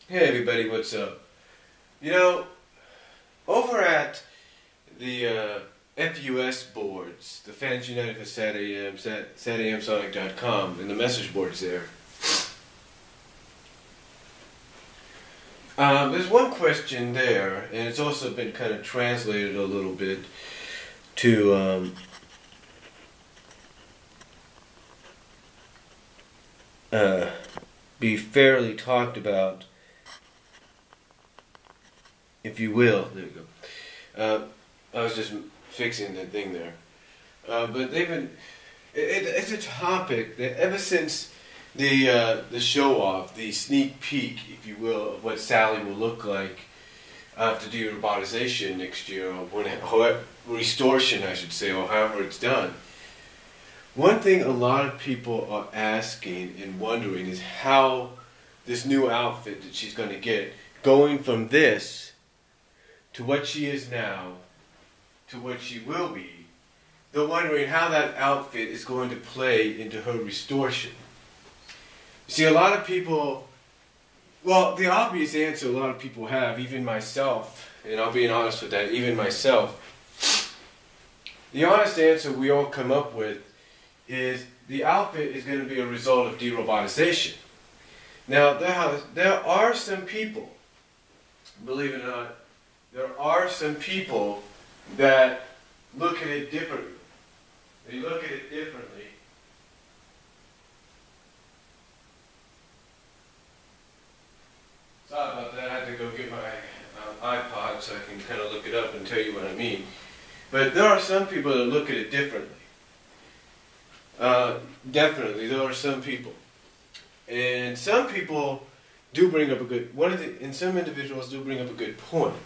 Hey everybody, what's up? You know, over at the FUS boards, the Fans United for SatAM, SatAMSonic.com, and the message boards there, there's one question there, and it's also been kind of translated a little bit to be fairly talked about, if you will. There you go. I was just fixing the thing there. But they've been. It's a topic that ever since the show off, the sneak peek, if you will, of what Sally will look like after derobotization next year, or however, restoration, I should say, or however it's done. One thing a lot of people are asking and wondering is how this new outfit that she's going to get, going from this to what she is now, to what she will be, they're wondering how that outfit is going to play into her restoration. You see, a lot of people, well, the obvious answer a lot of people have, even myself, and I'll be honest with that, even myself, the honest answer we all come up with is the outfit is going to be a result of derobotization. Now, there are some people, believe it or not, there are some people that look at it differently. They look at it differently. Sorry about that. I had to go get my iPod so I can kind of look it up and tell you what I mean. But there are some people that look at it differently. Definitely, there are some people. And some people do bring up a good, and some individuals do bring up a good point.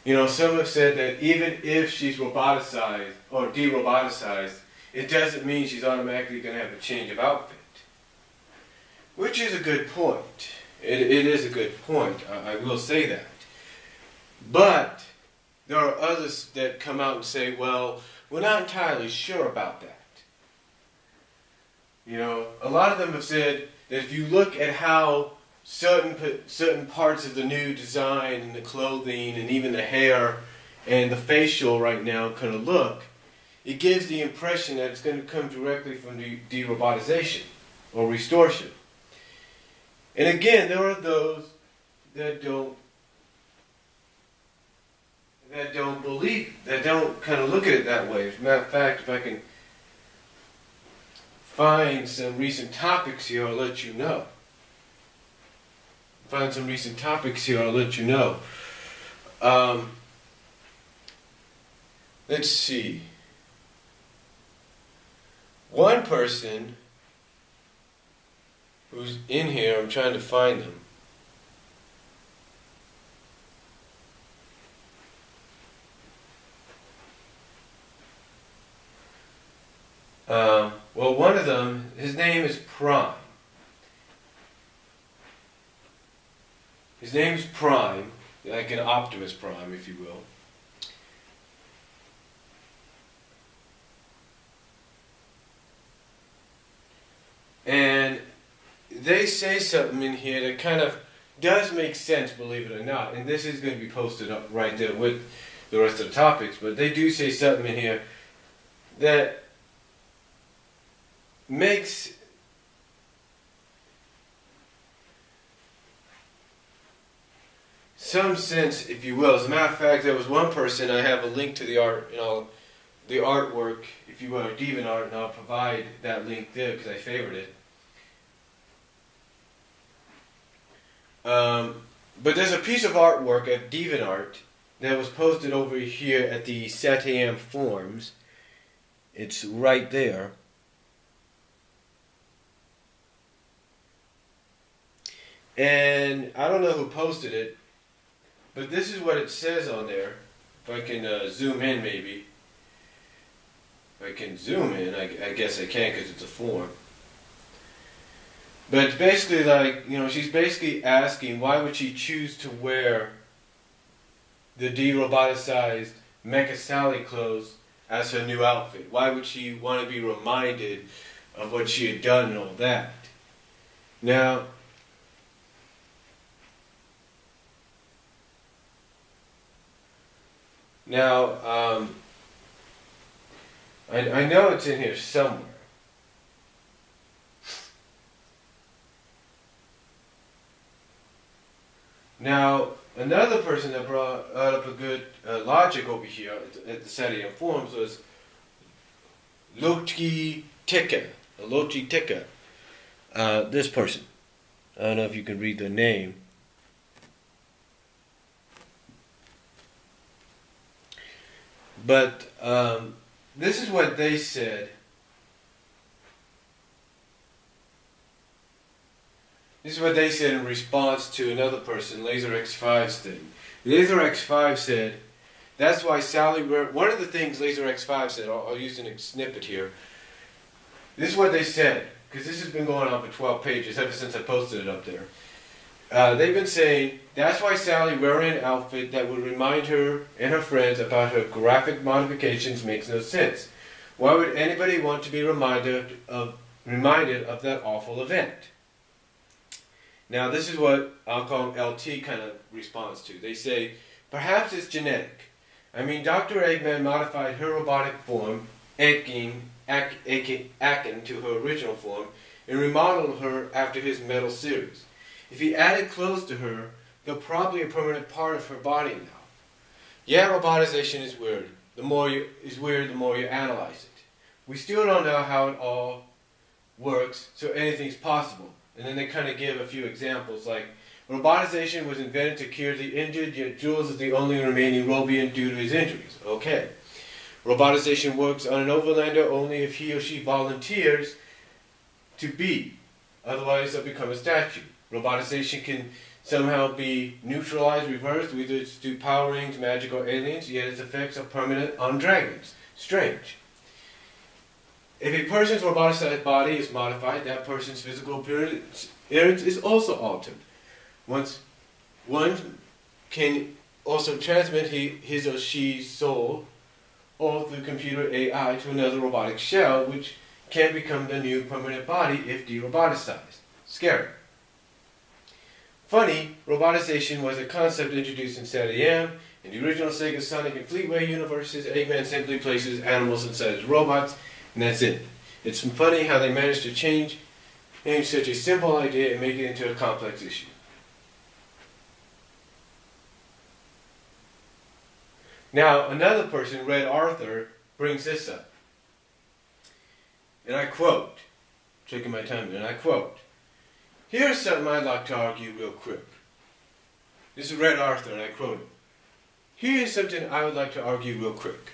You know, some have said that even if she's roboticized or de-roboticized, it doesn't mean she's automatically going to have a change of outfit. Which is a good point. It is a good point. I will say that. But there are others that come out and say, well, we're not entirely sure about that. You know, a lot of them have said that if you look at how certain parts of the new design and the clothing and even the hair and the facial right now kind of look, it gives the impression that it's going to come directly from the derobotization or restoration. And again, there are those that don't believe, that don't kind of look at it that way. As a matter of fact, if I can find some recent topics here, I'll let you know. Let's see. One person who's in here, I'm trying to find them. Well, one of them, his name is Prime. His name's Prime, like an Optimus Prime, if you will. And they say something in here that kind of does make sense, believe it or not. And this is going to be posted up right there with the rest of the topics. But they do say something in here that makes some sense, if you will. As a matter of fact, there was one person, I have a link to the art, the artwork, if you will, or DeviantArt, and I'll provide that link there because I favored it. But there's a piece of artwork at DeviantArt that was posted over here at the SatAM forums. It's right there. And I don't know who posted it, but this is what it says on there. If I can zoom in, maybe. If I can zoom in, I guess I can because it's a form. But it's basically like, you know, she's basically asking why would she choose to wear the de-roboticized Mecha Sally clothes as her new outfit? Why would she want to be reminded of what she had done and all that? Now, Now, I know it's in here somewhere. Now, another person that brought up a good logic over here at the Saturday forums was Loti Tika. This person. I don't know if you can read the name. But this is what they said. This is what they said in response to another person, LaserX5's thing. LaserX5 said, that's why Sally, one of the things LaserX5 said, I'll use a snippet here. This is what they said, because this has been going on for 12 pages ever since I posted it up there. They've been saying, that's why Sally wearing an outfit that would remind her and her friends about her graphic modifications makes no sense. Why would anybody want to be reminded of that awful event? Now this is what I'll call LT kind of responds to. They say, perhaps it's genetic. I mean, Dr. Eggman modified her robotic form, Akin to her original form, and remodeled her after his metal series. If he added clothes to her, they're probably a permanent part of her body now. Yeah, robotization is weird. The more you analyze it. We still don't know how it all works, so anything's possible. And then they kind of give a few examples, like, robotization was invented to cure the injured, yet Jules is the only remaining Robian due to his injuries. Okay. Robotization works on an overlander only if he or she volunteers to be. Otherwise, they'll become a statue. Robotization can somehow be neutralized, reversed, whether it's through power rings, magic, or aliens, yet its effects are permanent on dragons. Strange. If a person's roboticized body is modified, that person's physical appearance is also altered. One can also transmit his or she's soul or through computer AI to another robotic shell, which can become the new permanent body if de-roboticized. Scary. Funny, robotization was a concept introduced in SAT-AM. In the original Sega Sonic and Fleetway universes, Eggman simply places animals inside his robots, and that's it. It's funny how they managed to change such a simple idea and make it into a complex issue. Now, another person, Red Arthur, brings this up. And I quote, taking my time here, and I quote, here's something I'd like to argue real quick. This is Red Arthur, and I quote him. Here's something I would like to argue real quick.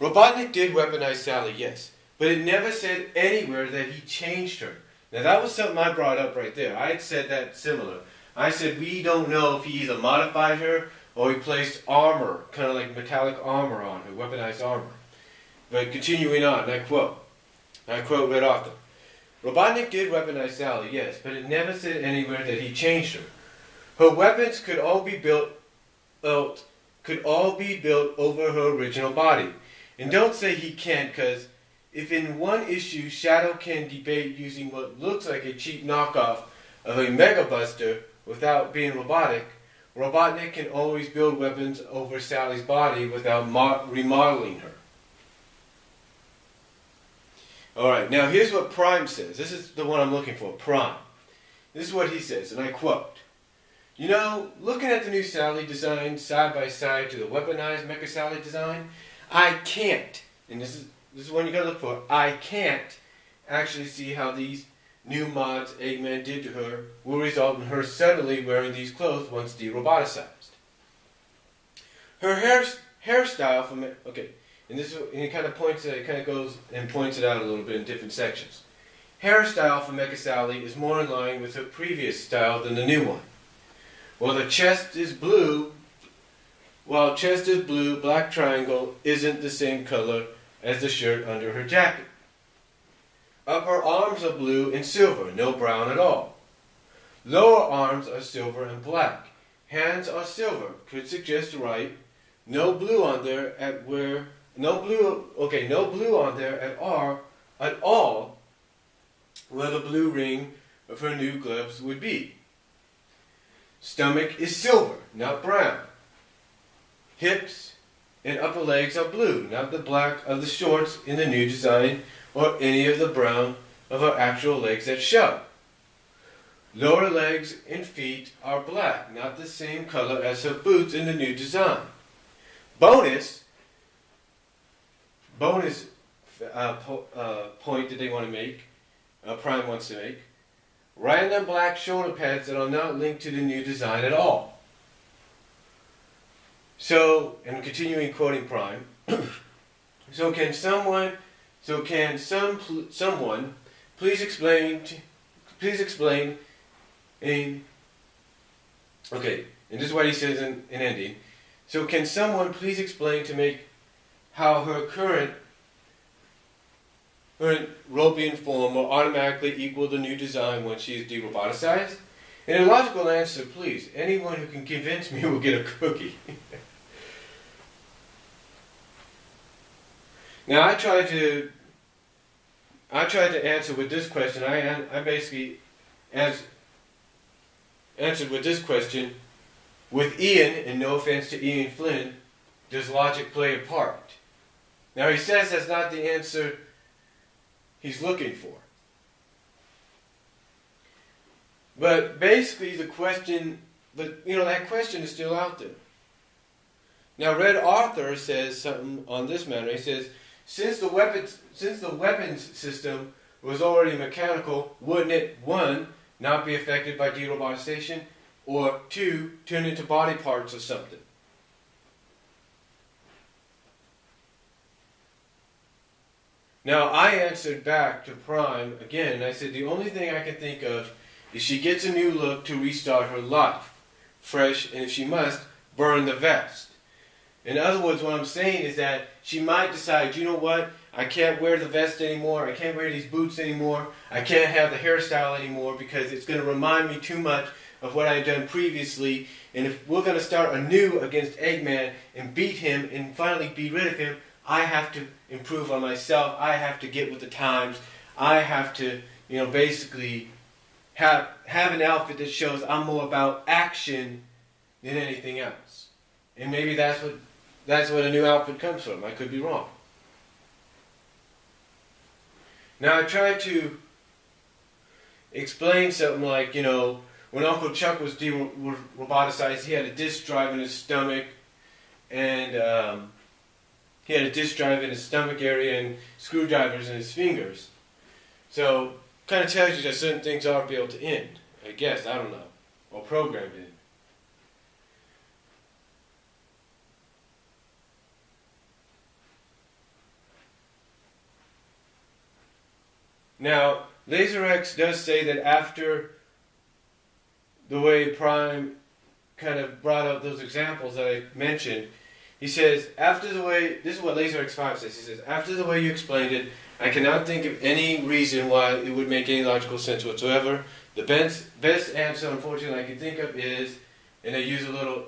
Robotnik did weaponize Sally, yes, but it never said anywhere that he changed her. Now that was something I brought up right there. I had said that similar. I said we don't know if he either modified her or he placed armor, kind of like metallic armor on her, weaponized armor. But continuing on, and I quote Red Arthur. Robotnik did weaponize Sally, yes, but it never said anywhere that he changed her. Her weapons could all be built over her original body. And don't say he can't, because if in one issue Shadow can debate using what looks like a cheap knockoff of a Mega Buster without being robotic, Robotnik can always build weapons over Sally's body without remodeling her. Alright, now here's what Prime says. This is the one I'm looking for, Prime. This is what he says, and I quote. You know, looking at the new Sally design side by side to the weaponized Mecha Sally design, I can't, and this is one you gotta look for, I can't actually see how these new mods Eggman did to her will result in her suddenly wearing these clothes once de-roboticized. Her hairstyle from it, okay, and it kind of points it out a little bit in different sections. Hairstyle for Mecha Sally is more in line with her previous style than the new one. While chest is blue, black triangle isn't the same color as the shirt under her jacket. Upper arms are blue and silver, no brown at all. Lower arms are silver and black. Hands are silver, could suggest right. No blue on there no blue on there at all where the blue ring of her new gloves would be. Stomach is silver, not brown. Hips and upper legs are blue, not the black of the shorts in the new design or any of the brown of her actual legs that show. Lower legs and feet are black, not the same color as her boots in the new design. Bonus point that they want to make, Prime wants to make, random black shoulder pads that are not linked to the new design at all. So, and continuing quoting Prime, can someone please explain and this is what he says in ending. So can someone please explain to me how her current Robian form will automatically equal the new design when she is deroboticized? And a logical answer, please. Anyone who can convince me will get a cookie. Now I tried to answer with this question. I basically answered with this question. With Ian, and no offense to Ian Flynn, does logic play a part? Now he says that's not the answer he's looking for. But basically the question, that question is still out there. Now Red Arthur says something on this matter. He says, since the weapons system was already mechanical, wouldn't it, 1, not be affected by derobotization, or 2, turn into body parts or something? Now I answered back to Prime again, and I said the only thing I can think of is she gets a new look to restart her life, fresh, and if she must, burn the vest. In other words, what I'm saying is that she might decide, you know what, I can't wear the vest anymore, I can't wear these boots anymore, I can't have the hairstyle anymore because it's going to remind me too much of what I had done previously, and if we're going to start anew against Eggman and beat him and finally be rid of him, I have to improve on myself, I have to get with the times, I have to, basically have an outfit that shows I'm more about action than anything else. And maybe that's what a new outfit comes from. I could be wrong. Now I tried to explain something like, when Uncle Chuck was roboticized, he had a disk drive in his stomach, and he had a disk drive in his stomach area and screwdrivers in his fingers. So, kind of tells you that certain things are built in, I guess, I don't know, or programmed in. Now, LaserX does say that after the way Prime kind of brought up those examples that I mentioned, he says, after the way, this is what LaserX5 says, he says, after the way you explained it, I cannot think of any reason why it would make any logical sense whatsoever. The best answer, unfortunately, I can think of is, and they use a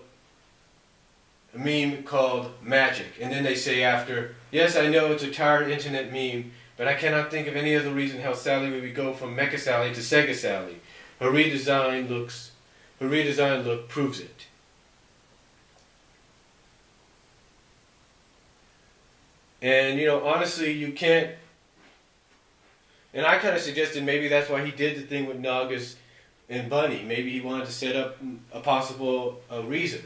meme called magic. And then they say after, yes, I know it's a tired internet meme, but I cannot think of any other reason how Sally would go from Mecha Sally to Sega Sally. Her redesigned look proves it. And, honestly, you can't... And I kind of suggested maybe that's why he did the thing with Nagas and Bunny. Maybe he wanted to set up a possible reason.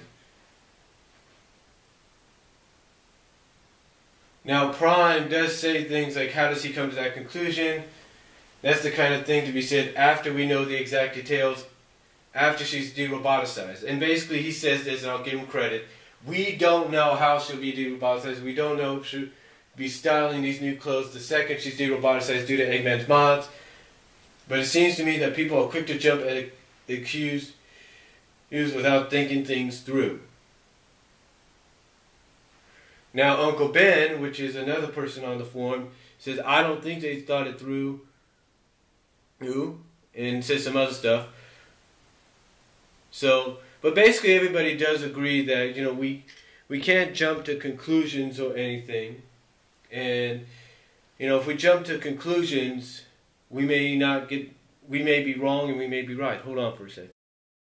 Now, Prime does say things like, how does he come to that conclusion? That's the kind of thing to be said after we know the exact details, after she's deroboticized. And basically he says this, and I'll give him credit. We don't know how she'll be deroboticized. We don't know if she'll be styling these new clothes the second she's deroboticized due to Eggman's mods. But it seems to me that people are quick to jump at accused without thinking things through. Now, Uncle Ben, which is another person on the forum, says, I don't think they thought it through, and says some other stuff. So, but basically everybody does agree that, we can't jump to conclusions or anything. And, if we jump to conclusions, we may be wrong and we may be right. Hold on for a second.